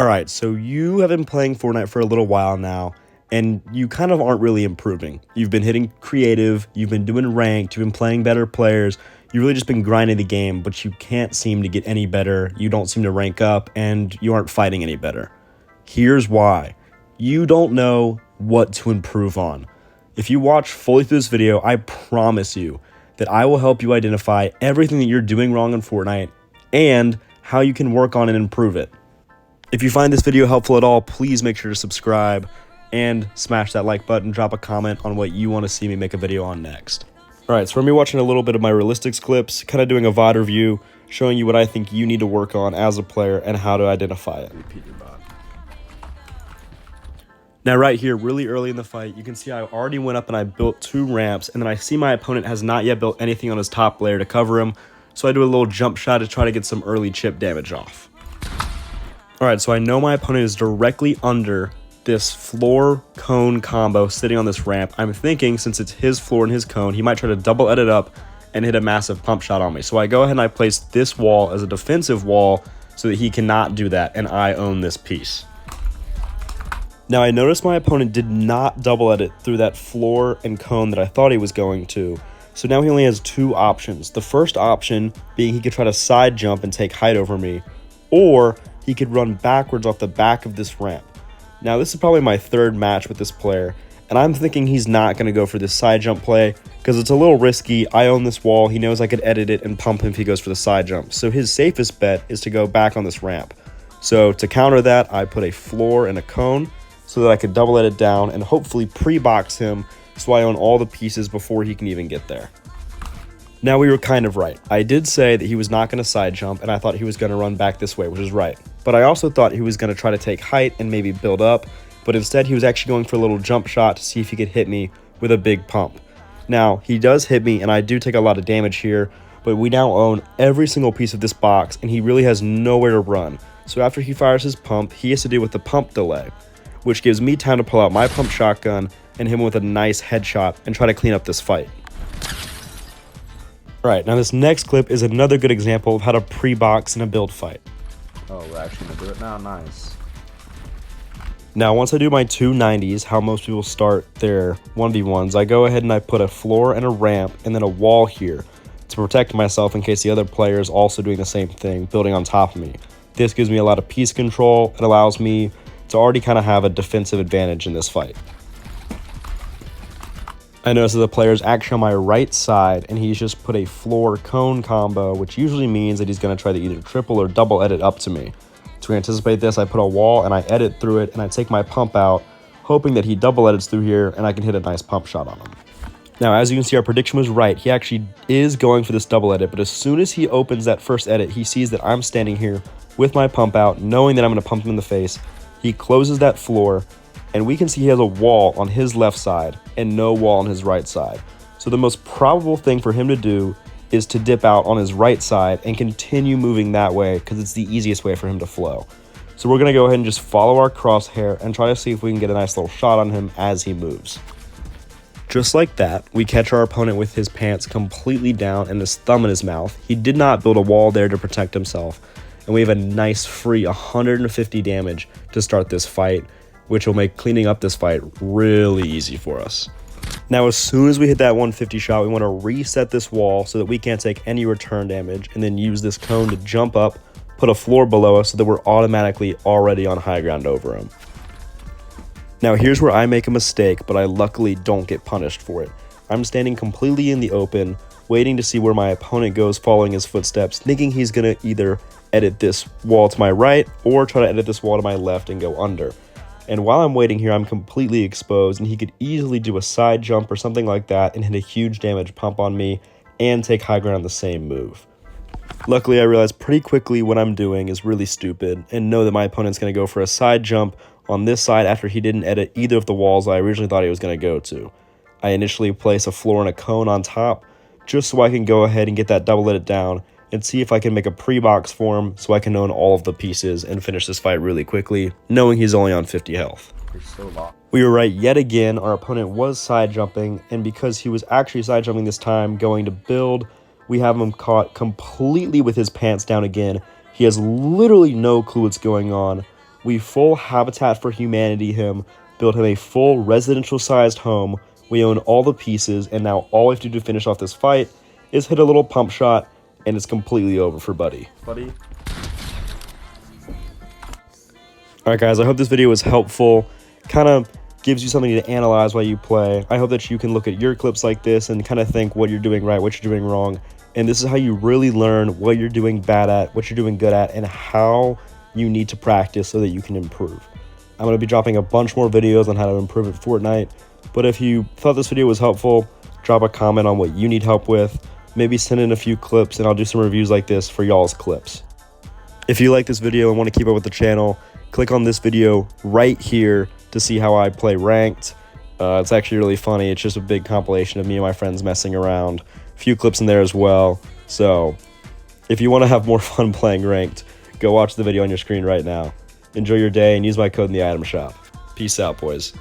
Alright, so you have been playing Fortnite for a little while now, and you kind of aren't really improving. You've been hitting creative, you've been doing ranked, you've been playing better players, you've really just been grinding the game, but you can't seem to get any better, you don't seem to rank up, and you aren't fighting any better. Here's why. You don't know what to improve on. If you watch fully through this video, I promise you that I will help you identify everything that you're doing wrong in Fortnite and how you can work on and improve it. If you find this video helpful at all, please make sure to subscribe and smash that like button, drop a comment on what you want to see me make a video on next. Alright, so we're going to be watching a little bit of my realistics clips, kind of doing a VOD review, showing you what I think you need to work on as a player and how to identify it. Now right here, really early in the fight, you can see I already went up and I built 2 ramps, and then I see my opponent has not yet built anything on his top layer to cover him, so I do a little jump shot to try to get some early chip damage off. Alright, so I know my opponent is directly under this floor cone combo sitting on this ramp. I'm thinking since it's his floor and his cone, he might try to double edit up and hit a massive pump shot on me. So I go ahead and I place this wall as a defensive wall so that he cannot do that, and I own this piece. Now I noticed my opponent did not double edit through that floor and cone that I thought he was going to. So now he only has 2 options. The first option being he could try to side jump and take height over me, or he could run backwards off the back of this ramp. Now this is probably my 3rd match with this player, and I'm thinking he's not going to go for this side jump play because it's a little risky. I own this wall, he knows I could edit it and pump him if he goes for the side jump. So his safest bet is to go back on this ramp. So to counter that, I put a floor and a cone so that I could double edit down and hopefully pre-box him so I own all the pieces before he can even get there. Now we were kind of right. I did say that he was not going to side jump, and I thought he was going to run back this way, which is right. But I also thought he was going to try to take height and maybe build up, but instead he was actually going for a little jump shot to see if he could hit me with a big pump. Now, he does hit me, and I do take a lot of damage here, but we now own every single piece of this box, and he really has nowhere to run. So after he fires his pump, he has to deal with the pump delay, which gives me time to pull out my pump shotgun and hit him with a nice headshot and try to clean up this fight. Alright, now this next clip is another good example of how to pre-box in a build fight. Oh, we're actually going to do it now? Nice. Now, once I do my 2 90s, how most people start their 1v1s, I go ahead and I put a floor and a ramp and then a wall here to protect myself in case the other player is also doing the same thing, building on top of me. This gives me a lot of piece control. It allows me to already kind of have a defensive advantage in this fight. I notice that the player is actually on my right side, and he's just put a floor cone combo, which usually means that he's going to try to either triple or double edit up to me. To anticipate this, I put a wall and I edit through it, and I take my pump out, hoping that he double edits through here and I can hit a nice pump shot on him. Now, as you can see, our prediction was right. He actually is going for this double edit, but as soon as he opens that first edit, he sees that I'm standing here with my pump out, knowing that I'm going to pump him in the face. He closes that floor, and we can see he has a wall on his left side and no wall on his right side. So the most probable thing for him to do is to dip out on his right side and continue moving that way because it's the easiest way for him to flow. So we're going to go ahead and just follow our crosshair and try to see if we can get a nice little shot on him as he moves. Just like that, we catch our opponent with his pants completely down and his thumb in his mouth. He did not build a wall there to protect himself, and we have a nice free 150 damage to start this fight, which will make cleaning up this fight really easy for us. Now, as soon as we hit that 150 shot, we want to reset this wall so that we can't take any return damage, and then use this cone to jump up, put a floor below us so that we're automatically already on high ground over him. Now, here's where I make a mistake, but I luckily don't get punished for it. I'm standing completely in the open, waiting to see where my opponent goes following his footsteps, thinking he's going to either edit this wall to my right or try to edit this wall to my left and go under. And while I'm waiting here, I'm completely exposed, and he could easily do a side jump or something like that and hit a huge damage pump on me and take high ground on the same move. Luckily, I realized pretty quickly what I'm doing is really stupid and know that my opponent's going to go for a side jump on this side after he didn't edit either of the walls I originally thought he was going to go to. I initially place a floor and a cone on top just so I can go ahead and get that double edit down and see if I can make a pre-box for him so I can own all of the pieces and finish this fight really quickly, knowing he's only on 50 health. You're so long. We were right yet again. Our opponent was side jumping, and because he was actually side jumping this time, going to build, we have him caught completely with his pants down again. He has literally no clue what's going on. We full Habitat for Humanity him, built him a full residential-sized home. We own all the pieces, and now all we have to do to finish off this fight is hit a little pump shot, and it's completely over for Buddy. Alright guys, I hope this video was helpful. Kind of gives you something to analyze while you play. I hope that you can look at your clips like this and kind of think what you're doing right, what you're doing wrong. And this is how you really learn what you're doing bad at, what you're doing good at, and how you need to practice so that you can improve. I'm going to be dropping a bunch more videos on how to improve at Fortnite. But if you thought this video was helpful, drop a comment on what you need help with. Maybe send in a few clips and I'll do some reviews like this for y'all's clips. If you like this video and want to keep up with the channel, click on this video right here to see how I play ranked. It's actually really funny. It's just a big compilation of me and my friends messing around. A few clips in there as well. So if you want to have more fun playing ranked, go watch the video on your screen right now. Enjoy your day and use my code in the item shop. Peace out, boys.